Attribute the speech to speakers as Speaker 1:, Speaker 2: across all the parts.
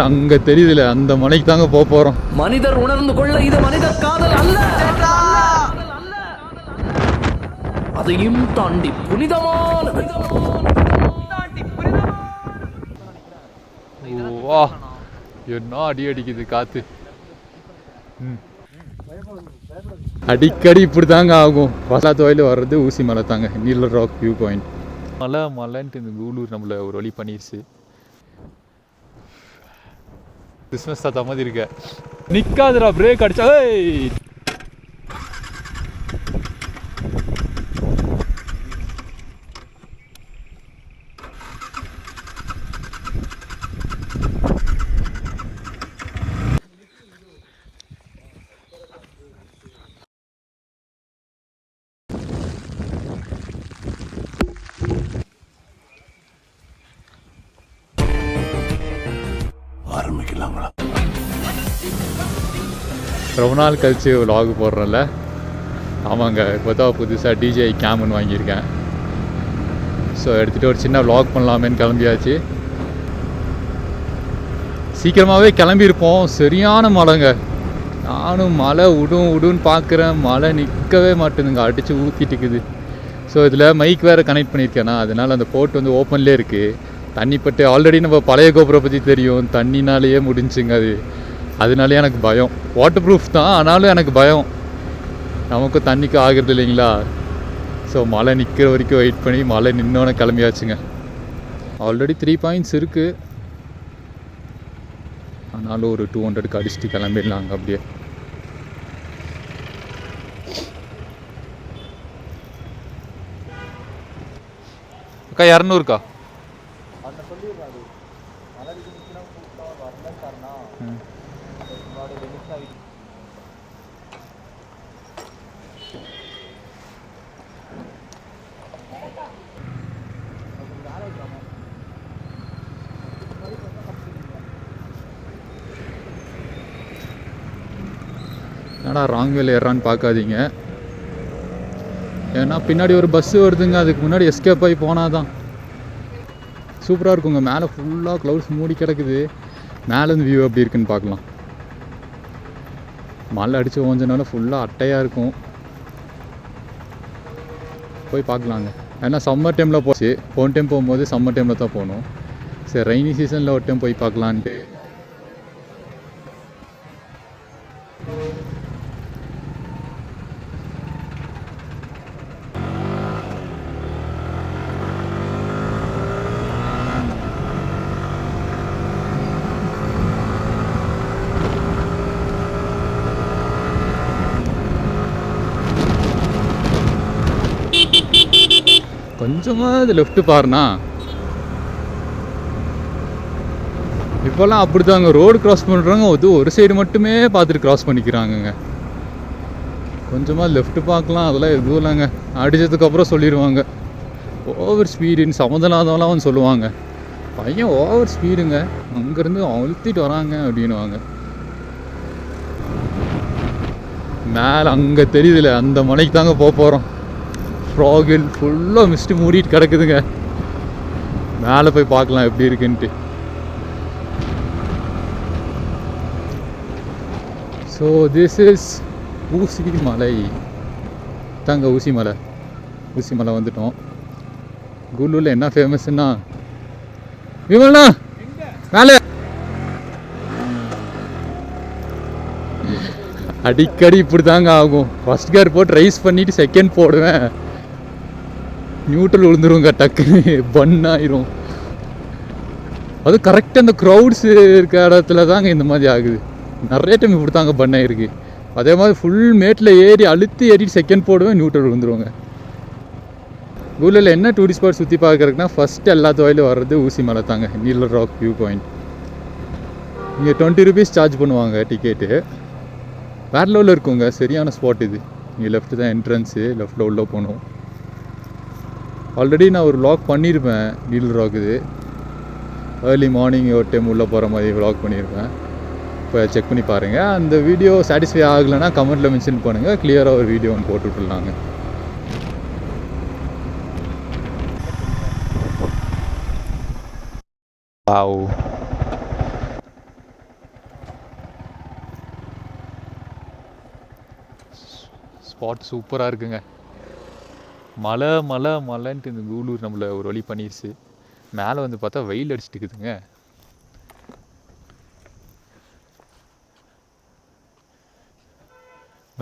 Speaker 1: அங்க தெரியுதுல, அந்த மலைக்கு தாங்க போறோம்.
Speaker 2: மனிதர் உணர்ந்து கொள்ள இது மனித காதல் அல்ல, அதையும் தாண்டி புனிதமானது.
Speaker 1: வா, என்ன அடி அடிக்குது காத்து. அடிக்கடி இப்படி தாங்க ஆகும். வசாத் வயலில் வர்றது ஊசி மலை தாங்க, நீலர் ராக் வியூ பாயிண்ட். மலைன்ட்டு இந்த கூலூர் நம்மளை ஒரு வழி பண்ணிடுச்சு. கிறிஸ்மஸ் தாத்தா மாதிரி இருக்க. நிக்காதுடா, பிரேக் அடிச்சா.
Speaker 3: ஆரம்பிக்கலாங்களா?
Speaker 1: ரொம்ப நாள் கழிச்சு vlog போடுறேன்ல. ஆமாங்க, இப்போ தான் புதுசாக டிஜே கேமன் வாங்கியிருக்கேன். ஸோ எடுத்துகிட்டு ஒரு சின்ன vlog பண்ணலாமேன்னு கிளம்பியாச்சு. சீக்கிரமாகவே கிளம்பியிருப்போம். சரியான மழைங்க. நானும் மழை விடுன்னு பார்க்குறேன், மழை நிற்கவே மாட்டேதுங்க, அடித்து ஊற்றிட்டு இருக்குது. ஸோ இதில் மைக் வேறு கனெக்ட் பண்ணியிருக்கேன்னா, அதனால் அந்த போர்ட் வந்து ஓப்பன்லேயே இருக்குது. தண்ணி பட்டு ஆல்ரெடி நம்ம பழைய கோபுரை பற்றி தெரியும், தண்ணினாலேயே முடிஞ்சுங்க அது. அதனாலே எனக்கு பயம். வாட்டர் ப்ரூஃப் தான், ஆனாலும் எனக்கு பயம். நமக்கும் தண்ணிக்கு ஆகிறது இல்லைங்களா. ஸோ மழை நிற்கிற வரைக்கும் வெயிட் பண்ணி மழை நின்னோன்னே கிளம்பியாச்சுங்க. ஆல்ரெடி 3 பாயிண்ட்ஸ் இருக்குது, ஆனாலும் ஒரு 200க்கு அடிச்சுட்டு கிளம்பிடலாங்க அப்படியே. அக்கா 200க்கா? என்னடா ராங் வேல ஏறான்னு பார்க்காதீங்க. ஏன்னா பின்னாடி ஒரு பஸ்ஸு வருதுங்க, அதுக்கு முன்னாடி எஸ்கேப் ஆகி போனால் தான் சூப்பராக இருக்குங்க. மேலே ஃபுல்லாக க்ளவுட்ஸ் மூடி கிடக்குது. மேலேருந்து வியூ எப்படி இருக்குன்னு பார்க்கலாம். மழை அடித்து ஓஞ்சனால ஃபுல்லாக அட்டையாக இருக்கும். போய் பார்க்கலாங்க. ஏன்னா சம்மர் டைமில் போச்சு, போன டைம் போகும்போது சம்மர் டைமில் தான் போகணும். சரி, ரெய்னி சீசனில் ஒரு டைம் போய் பார்க்கலான்ட்டு. கொஞ்சமாக இது லெஃப்ட்டு பாருண்ணா. இப்போல்லாம் அப்படி தாங்க ரோடு க்ராஸ் பண்ணுறாங்க, அது ஒரு சைடு மட்டுமே பார்த்துட்டு க்ராஸ் பண்ணிக்கிறாங்கங்க. கொஞ்சமாக லெஃப்ட்டு பார்க்கலாம், அதெல்லாம் எதுவும் இல்லைங்க. அடித்ததுக்கப்புறம் சொல்லிடுவாங்க ஓவர் ஸ்பீடுன்னு. சம்மந்தனாதவெல்லாம் வந்து சொல்லுவாங்க, பையன் ஓவர் ஸ்பீடுங்க, அங்கேருந்து அழுத்திட்டு வராங்க அப்படின்னுவாங்க. மேலே அங்கே தெரியுதுல, அந்த மலைக்கு தாங்க போகிறோம். ஃப்ராகில் ஃபுல்லாக மிஸ்ட்டு மூடிட்டு கிடக்குதுங்க. மேலே போய் பார்க்கலாம் எப்படி இருக்குன்ட்டு. ஸோ திஸ் இஸ் ஊசி மலை தாங்க. ஊசி மலை வந்துட்டோம். கூலூரில் என்ன ஃபேமஸ்ன்னா, விமல்ண்ணா மேலே அடிக்கடி இப்படி தாங்க ஆகும். ஃபஸ்ட் கேர் போட்டு ரைஸ் பண்ணிவிட்டு செகண்ட் போடுவேன், நியூட்ரல் விழுந்துருவோங்க, டக்குன்னு பண்ணாயிரும். அது கரெக்டாக அந்த க்ரௌட்ஸ் இருக்க இடத்துல தாங்க இந்த மாதிரி ஆகுது. நிறைய டைம் இப்படி தாங்க பண்ணாயிருக்கு. அதே மாதிரி ஃபுல் மேட்டில் ஏறி அழுத்தி ஏறிட்டு செகண்ட் போடுவேன், நியூட்ரல் விழுந்துருவோங்க. கூலூரில் என்ன டூரிஸ்ட் ஸ்பாட் சுற்றி பார்க்குறதுக்குன்னா, ஃபஸ்ட்டு எல்லாத்து வயலில் வர்றது ஊசி மலை தாங்க, நீலர் ராக் வியூ பாயிண்ட். இங்கே 20 rupees சார்ஜ் பண்ணுவாங்க டிக்கெட்டு. வேறு லெவலில் இருக்குங்க, சரியான ஸ்பாட் இது. இங்கே லெஃப்ட்டு தான் என்ட்ரன்ஸு, லெஃப்ட்டில் உள்ளே போகணும். ஆல்ரெடி நான் ஒரு vlog பண்ணியிருப்பேன் நீலர் ராக். இது ஏர்லி மார்னிங் ஒரு டைம் உள்ளே போகிற மாதிரி vlog பண்ணியிருப்பேன். இப்போ செக் பண்ணி பாருங்கள். அந்த வீடியோ சாட்டிஸ்ஃபை ஆகலைன்னா கமெண்ட்டில் மென்ஷன் பண்ணுங்கள், கிளியராக ஒரு வீடியோ ஒன்று போட்டு விட்டுலாங்க. வாவ், ஸ்பாட் சூப்பராக இருக்குங்க. மலை மலை மலைன்ட்டு இந்த கூலூர் நம்மளை ஒரு வழி பண்ணிடுச்சு. மேலே வந்து பார்த்தா வெயில் அடிச்சுட்டு இருக்குதுங்க.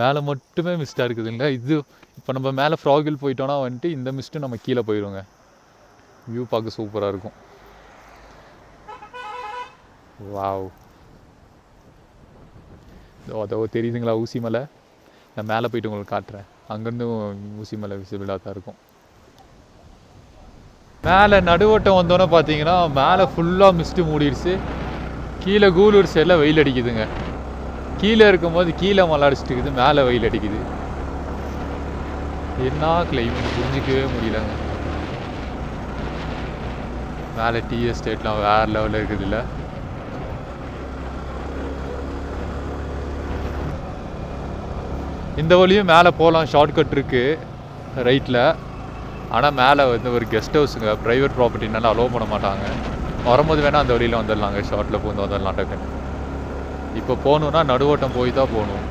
Speaker 1: மேலே மட்டுமே மிஸ்டாக இருக்குதுங்க. இது இப்போ நம்ம மேலே ஃப்ராகில் போயிட்டோன்னா வந்துட்டு இந்த மிஸ்ட்டு நம்ம கீழே போயிடுவோங்க. வியூ பார்க்க சூப்பராக இருக்கும். வாவ், அதோ தெரியுதுங்களா ஊசி மலை? நான் மேலே போயிட்டு உங்களுக்கு காட்டுறேன். அங்கேருந்தும் ஊசி மலை விசிபிளாக தான் இருக்கும். மேலே நடுவட்டம் வந்தோன்னே பார்த்தீங்கன்னா மேலே ஃபுல்லாக மிஸ்ட்டு மூடிடுச்சு. கீழே கூலூர் சைடில் வெயில் அடிக்குதுங்க. கீழே இருக்கும்போது கீழே மழை அடிச்சுட்டு இருக்குது, மேலே வெயில் அடிக்குது. என்ன கிளைமேட் புரிஞ்சிக்கவே முடியலங்க. மேலே டீ எஸ்டேட்லாம் வேறு லெவலில் இருக்குது இல்லை? இந்த வழியும் மேலே போகலாம், ஷார்ட்கட் இருக்குது ரைட்டில். ஆனால் மேலே வந்து ஒரு கெஸ்ட் ஹவுஸுங்க, ப்ரைவேட் ப்ராப்பர்ட்டினால அலோவ் பண்ண மாட்டாங்க. வரும்போது வேணால் அந்த வழியில் வந்துடலாங்க, ஷார்ட்டில் பூந்து வந்துடலாம் டக்குன்னு. இப்போ போகணுன்னா நடுவோட்டம் போய் தான் போகணும்.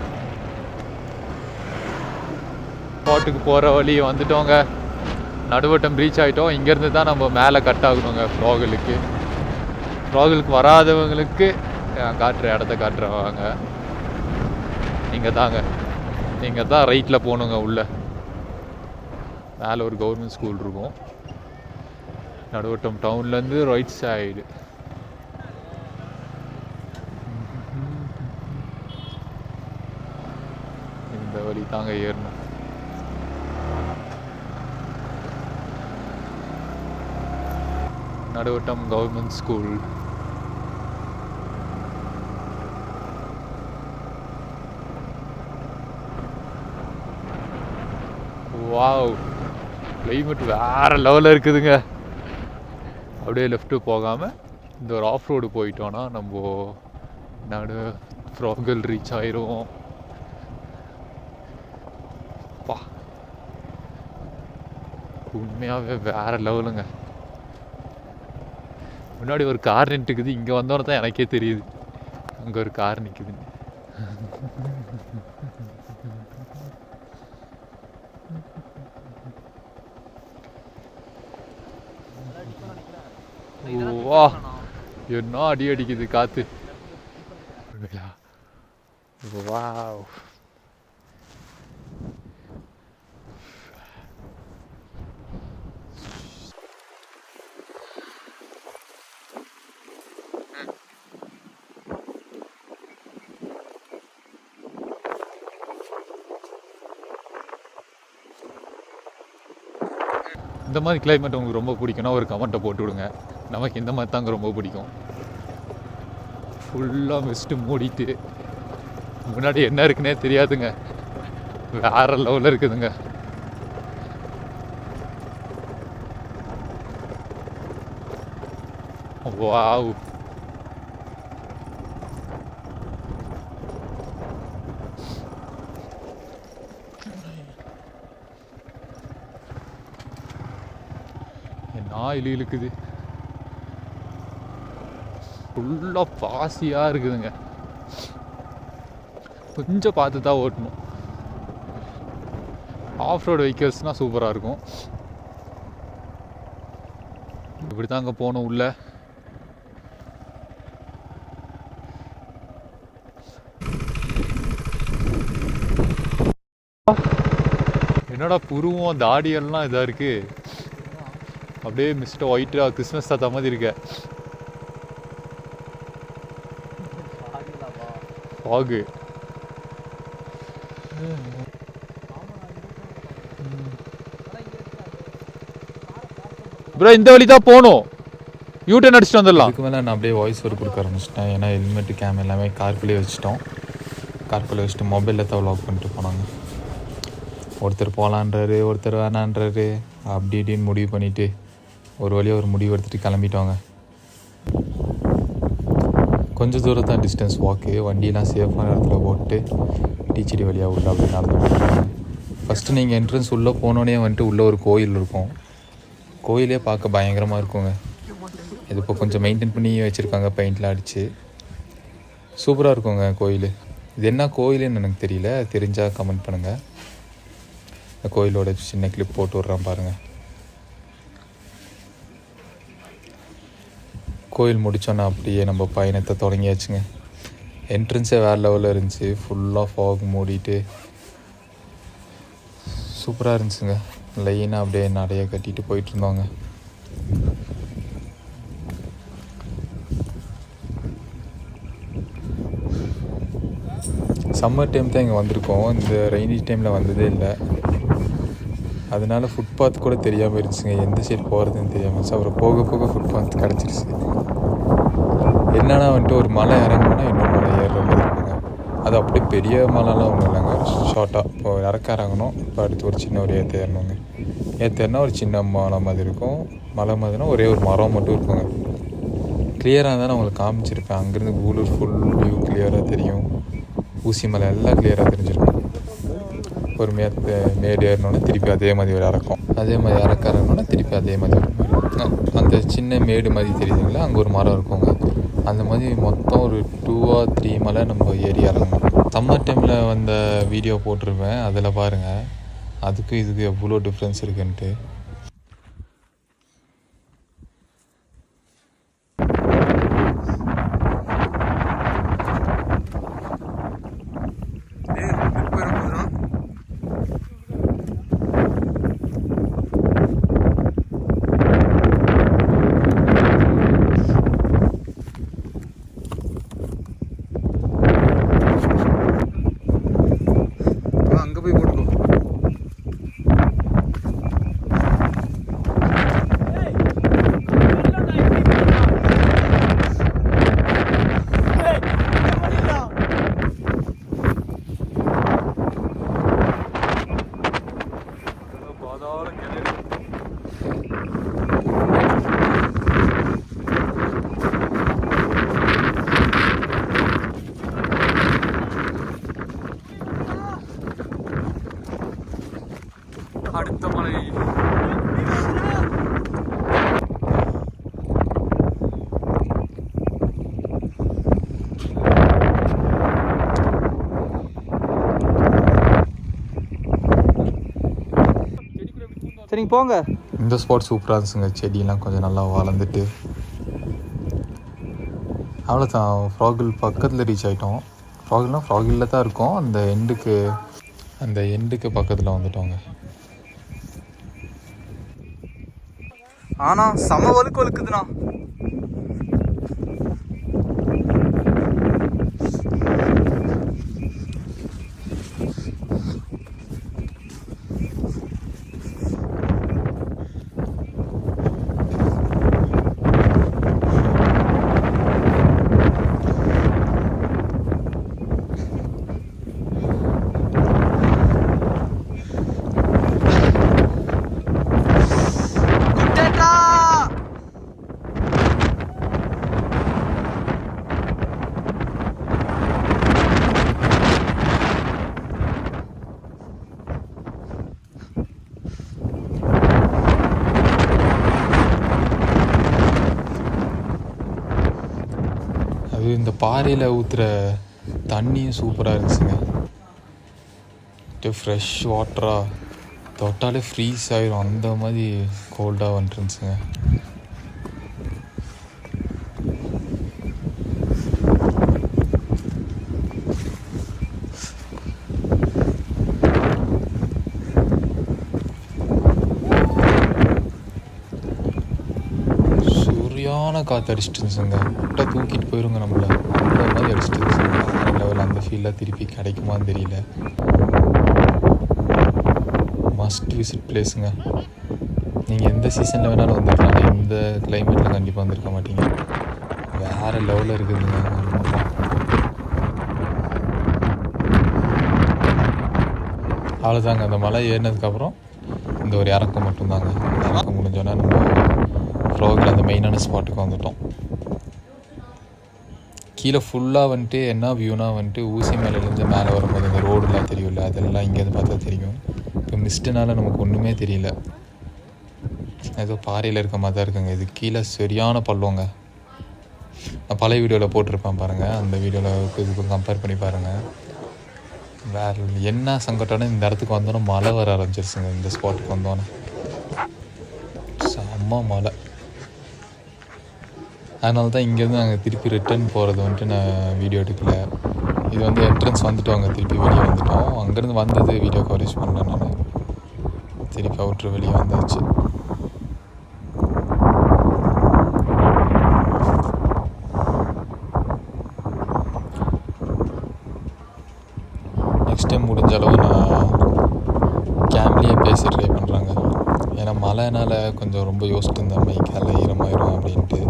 Speaker 1: ஸ்பாட்டுக்கு போகிற வழி வந்துட்டோங்க. நடுவட்டம் ரீச் ஆகிட்டோம். இங்கேருந்து தான் நம்ம மேலே கட் ஆகணுங்க ஃப்ராகிலுக்கு. ஃப்ராகிலுக்கு வராதவங்களுக்கு காட்டுற இடத்த காட்டுறவாங்க. இங்கே தாங்க, இங்கே தான் ரைட்டில் போகணுங்க. உள்ளே மேலே ஒரு கவர்மெண்ட் ஸ்கூல் இருக்கும். நடுவட்டம் டவுன்லேருந்து ரைட் சைடு. இந்த வழி தாங்க ஏறணும். Naduvattam government school. Wow, climate வேறு லெவலில் இருக்குதுங்க. அப்படியே லெஃப்ட்டு போகாமல் இந்த ஒரு ஆஃப் ரோடு போயிட்டோன்னா நம்ம ஃப்ராகில் ரீச் ஆயிரும். பா, உண்மையாகவே வேறு லெவலுங்க. முன்னாடி ஒரு கார் நின்றுக்குது. இங்கே வந்தோன்னு தான் எனக்கே தெரியுது அங்கே ஒரு கார் நிற்குதுன்னு. வா, என்ன அடி அடிக்குது காற்று. வாவ், இந்த மாதிரி கிளைமேட் உங்களுக்கு ரொம்ப பிடிக்கும்னா ஒரு கமெண்ட்டை போட்டு விடுங்க. நமக்கு இந்த மாதிரி தாங்க ரொம்ப பிடிக்கும். ஃபுல்லாக மிஸ்ட்டு மூடிட்டு முன்னாடி என்ன இருக்குன்னே தெரியாதுங்க. வேறு லெவலில் இருக்குதுங்க. வாவ், என்ன இழுக்குது. ஃபுல்லாக பாசியாக இருக்குதுங்க. கொஞ்சம் பார்த்து தான் ஓட்டணும். ஆஃப் ரோடு வெஹிக்கிள்ஸ்னால் சூப்பராக இருக்கும். இப்படி தான் அங்கே போகணும் உள்ள. என்னடா புருவம் தாடியெல்லாம் இதாக இருக்குது. அப்படியே மிஸ்டர் ஒயிட்டாக கிறிஸ்மஸ் தாத்தா மாதிரி இருக்க. ஃபாகு. ப்ரோ இந்த வழி தான் போகணும். யூட்டன் அடிச்சுட்டு வந்துடலாம். அதுக்கு மேலே நான் அப்படியே வாய்ஸ் ஓவர் கொடுக்க ஆரம்பிச்சிட்டேன். ஏன்னா ஹெல்மெட்டு கேம் எல்லாமே கார்க்குள்ளேயே வச்சுட்டோம். கார்க்குள்ளே வச்சுட்டு மொபைலில் தான் வ்ளாக் பண்ணிட்டு போனாங்க. ஒருத்தர் போகலான்றாரு, ஒருத்தர் வேணான்றாரு. அப்படி இப்படின்னு முடிவு பண்ணிவிட்டு ஒரு வழியாக ஒரு முடிவு எடுத்துகிட்டு கிளம்பிட்டோங்க. கொஞ்சம் தூரம் தான் டிஸ்டன்ஸ் வாக்கு. வண்டியெலாம் சேஃபான இடத்துல போட்டு டீச்சடி வழியாக உள்ள அப்படி நடந்து போகிறாங்க. ஃபஸ்ட்டு நீங்கள் என்ட்ரன்ஸ் உள்ளே போனோடனே வந்துட்டு உள்ளே ஒரு கோயில் இருக்கும். கோயிலே பார்க்க பயங்கரமாக இருக்குங்க. இது இப்போ கொஞ்சம் மெயின்டைன் பண்ணி வச்சுருக்காங்க, பெயிண்ட்லாம் அடித்து. சூப்பராக இருக்குங்க கோயில். இது என்ன கோயிலுன்னு எனக்கு தெரியல, தெரிஞ்சால் கமெண்ட் பண்ணுங்கள். இந்த கோயிலோட சின்ன கிளிப் போட்டு விட்றேன் பாருங்கள். கோயில் முடித்தோன்னா அப்படியே நம்ம பயணத்தை தொடங்கியாச்சுங்க. என்ட்ரன்ஸே வேறு லெவலில் இருந்துச்சு. ஃபுல்லாக ஃபாக் மூடிட்டு சூப்பராக இருந்துச்சுங்க. லைனாக அப்படியே நிறைய கட்டிட்டு போயிட்டுருந்தோங்க. சம்மர் டைம் தான் இங்கே வந்திருக்கோம். இந்த ரெய்னி டைமில் வந்ததே இல்லை. அதனால ஃபுட்பாத் கூட தெரியாமல் இருந்துச்சுங்க. எந்த சைடு போகிறதுன்னு தெரியாமல் இருந்துச்சு. அப்புறம் போக போக ஃபுட்பாத் கிடச்சிருச்சு. என்னன்னா வந்துட்டு ஒரு மலை இறங்கணுன்னா இன்னொரு மலை ஏறுற மாதிரி இருக்குங்க. அது அப்படியே பெரிய மலைலாம் ஒன்றும் இல்லைங்க. ஷார்ட்டாக இப்போ இறங்கணும். இப்போ அடுத்து ஒரு சின்ன ஒரு ஏற்றணுங்க. ஏற்றனா ஒரு சின்ன மலை மாதிரி இருக்கும். மலை மாதிரினா ஒரே ஒரு மரம் மட்டும் இருக்குங்க. கிளியராக இருந்தால் நான் உங்களுக்கு காமிச்சிருப்பேன். அங்கேருந்து கூலூர் ஃபுல் வியூ கிளியராக தெரியும். ஊசி மலை எல்லாம் கிளியராக தெரிஞ்சிருக்கும். ஒரு மேடு ஏறணுன்னா திருப்பி அதே மாதிரி ஒரு இறக்கம். அதே மாதிரி இறக்கறணுன்னா திருப்பி அதே மாதிரி ஒரு மேடு. அந்த சின்ன மேடு மாதிரி தெரியுதுங்களா, அங்கே ஒரு மரம் இருக்குங்க. அந்த மாதிரி மொத்தம் ஒரு 2 or 3 மலை நம்ம ஏறி இறங்கணும். சம்மர் டைமில் வந்த வீடியோ போட்டிருப்பேன், அதில் பாருங்கள் அதுக்கும் இதுக்கு எவ்வளோ டிஃப்ரென்ஸ் இருக்குன்ட்டு. அடுத்த மலை
Speaker 3: சரிங்க போங்க.
Speaker 1: இந்த ஸ்பாட் சூப்பராக இருந்துச்சுங்க. செடியெல்லாம் கொஞ்சம் நல்லா வளர்ந்துட்டு அவ்வளோதான். ஃப்ராகில் பக்கத்தில் ரீச் ஆகிட்டோம். ஃப்ராகில் தான் இருக்கும். அந்த எண்டுக்கு பக்கத்தில் வந்துட்டோங்க.
Speaker 3: ஆனால் செம வழுக்குதுண்ணா.
Speaker 1: இந்த பாறையில் ஊற்றுற தண்ணியும் சூப்பராக இருந்துச்சுங்க. ஃப்ரெஷ் வாட்டராக தொட்டாலே ஃப்ரீஸ் ஆகிரும். அந்த மாதிரி கோல்டாக வந்துருந்துச்சுங்க. காற்று அடிச்சிட்டு இருந்துச்சுங்க. விட்டால் தூக்கிட்டு போயிருங்க நம்மளை. அந்த மாதிரி அடிச்சிட்டு இருந்துச்சுங்க. லெவல் அந்த ஃபீல்டாக திருப்பி கிடைக்குமான்னு தெரியல. மஸ்ட் விசிட் பிளேஸுங்க. நீங்கள் எந்த சீசனில் வேணாலும் வந்துருக்கலாம். எந்த கிளைமேட்டில் கண்டிப்பாக வந்திருக்க மாட்டீங்க. வேறு லெவலில் இருக்குதுங்க. அவ்வளோதாங்க. அந்த மலை ஏறினதுக்கப்புறம் இந்த ஒரு இறக்கம் மட்டும்தாங்க. இறக்கம் முடிஞ்சோன்னா நம்ம ஃப்ராகில் அந்த மெயினான ஸ்பாட்டுக்கு வந்துட்டோம். கீழே ஃபுல்லாக வந்துட்டு என்ன வியூனா வந்துட்டு ஊசி மேலேருந்து மேலே வரும்போது அந்த ரோடுலாம் தெரியும்ல, அதெல்லாம் இங்கேருந்து பார்த்தா தெரியும். இப்போ மிஸ்ட்டுனால நமக்கு ஒன்றுமே தெரியல. ஏதோ பாறையில் இருக்க மாதிரி தான் இருக்குங்க. இது கீழே சரியான பள்ளங்க. நான் பழைய வீடியோவில் போட்டிருப்பேன் பாருங்கள். அந்த வீடியோவில் இதுக்கு கம்பேர் பண்ணி பாருங்கள். வேறு என்ன சங்கட்டம்னா இந்த இடத்துக்கு வந்தோன்னே மழை வர ஆரம்பிச்சிருச்சுங்க. இந்த ஸ்பாட்டுக்கு வந்தோன்னே செம்ம மழை. அதனால தான் இங்கேருந்து நாங்கள் திருப்பி ரிட்டர்ன் போகிறது வந்துட்டு நான் வீடியோ எடுக்கல. இது வந்து என்ட்ரன்ஸ் வந்துட்டோம், திருப்பி வெளியே வந்துட்டோம். அங்கேருந்து வந்தது வீடியோ கவரேஜ் பண்ணல. நான் திருப்பி அவுட்ரு வெளியே வந்தாச்சு. நெக்ஸ்ட் டைம் முடிஞ்ச அளவு நான் கேம்லேயே பேச ட்ரை பண்ணுறாங்க. ஏன்னா மழைனால கொஞ்சம் ரொம்ப யோசிச்சுட்டு இருந்தேன், மைக்கால் ஈரமாயிரும் அப்படின்ட்டு.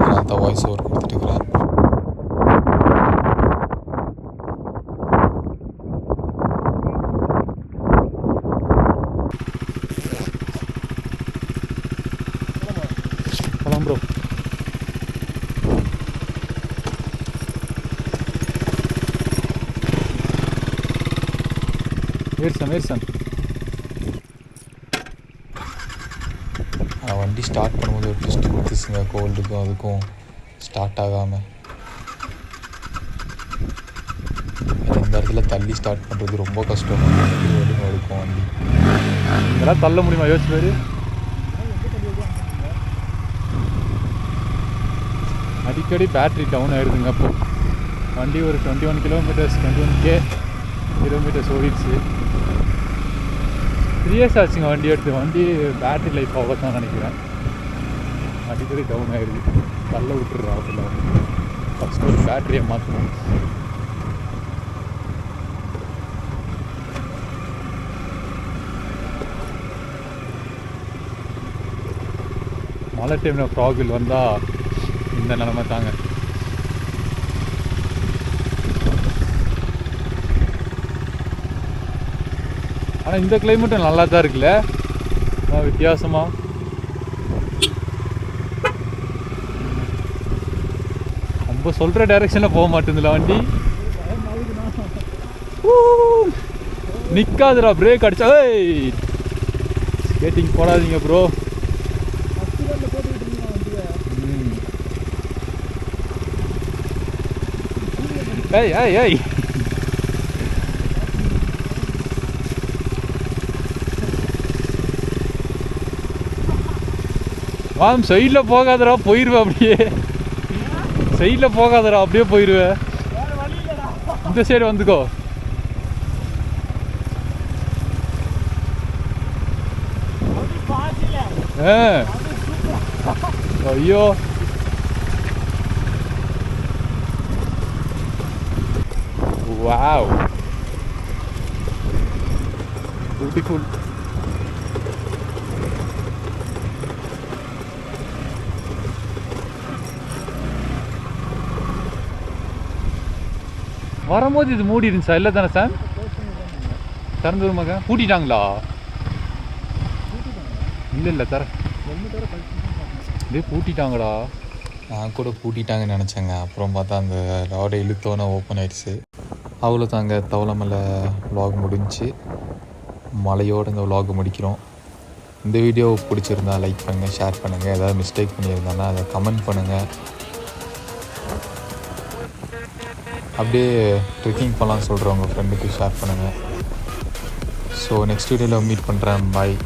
Speaker 1: அதனால தான் வாய்ஸ் ஓவர் கொடுத்துட்டுருக்குறேன். ப்ரோ மேர்சன் வண்டி ஸ்டார்ட் பண்ணும்போது ஒரு ட்விஸ்ட் கொடுத்துச்சுங்க. கோல்டுக்கும் அதுக்கும் ஸ்டார்ட் ஆகாமல். இந்த இடத்துல தள்ளி ஸ்டார்ட் பண்ணுறது ரொம்ப கஷ்டம். இருக்கும் வண்டி இதெல்லாம் தள்ள முடியுமா? யோசிச்சு பேர் அடிக்கடி பேட்ரி டவுன் ஆகிடுதுங்க. அப்போ வண்டி ஒரு 21 கிலோமீட்டர்ஸ் 21K கிலோமீட்டர்ஸ் ஓடிடுச்சு. 3 years ஆச்சுங்க வண்டி எடுத்து. வண்டி பேட்ரி லைஃப் அவ்வளோ தான் நினைக்கிறேன். அடிக்கடி டவுன் ஆகிடுது. தள்ள விட்டுடுறோம். அதில் ஃபஸ்ட்டு ஒரு பேட்டரியை மாற்றணும். மழை டைமில் ப்ராபிள் வந்தால் இந்த நிலமை தாங்க. ஆனால் இந்த கிளைமேட்டும் நல்லா தான் இருக்குல்ல, வித்தியாசமாக. ரொம்ப சொல்கிற டைரெக்ஷனில் போக மாட்டேங்குதுல வண்டி. நிற்காதுடா, பிரேக் அடிச்சா. ஸ்கேட்டிங் போடாதீங்க ப்ரோ. ஏய் வாம், சைடில் போகாதடா, போயிடுவேன். அப்படியே சைடில் போகாதடா, அப்படியே போயிடுவேன். இந்த சைடு வந்துக்கோ. ஐயோ, வாவ், பியூட்டிஃபுல். வரும்போது இது மூடி இருந்துச்சா? இல்லை தானே சார்? திறந்து வருமாங்க? பூட்டிட்டாங்களா? இல்லை தர இதே பூட்டிட்டாங்கடா. நான் கூட பூட்டிட்டாங்கன்னு நினச்சேங்க. அப்புறம் பார்த்தா அந்த லாடை இழுத்தோன்னே ஓப்பன் ஆயிடுச்சு. அவ்வளோ தாங்க, தவளமலை விலாக் முடிஞ்சு. மழையோடு இந்த விலாக் முடிக்கிறோம். இந்த வீடியோ பிடிச்சிருந்தா லைக் பண்ணுங்கள், ஷேர் பண்ணுங்கள். ஏதாவது மிஸ்டேக் பண்ணியிருந்தாங்கன்னா அதை கமெண்ட் பண்ணுங்கள். அப்படியே ட்ரெக்கிங் பண்ணலான்னு சொல்கிறவங்க ஃப்ரெண்டுக்கு ஷேர் பண்ணுங்கள். ஸோ நெக்ஸ்ட் வீடியோவில் மீட் பண்ணுறேன். பாய்.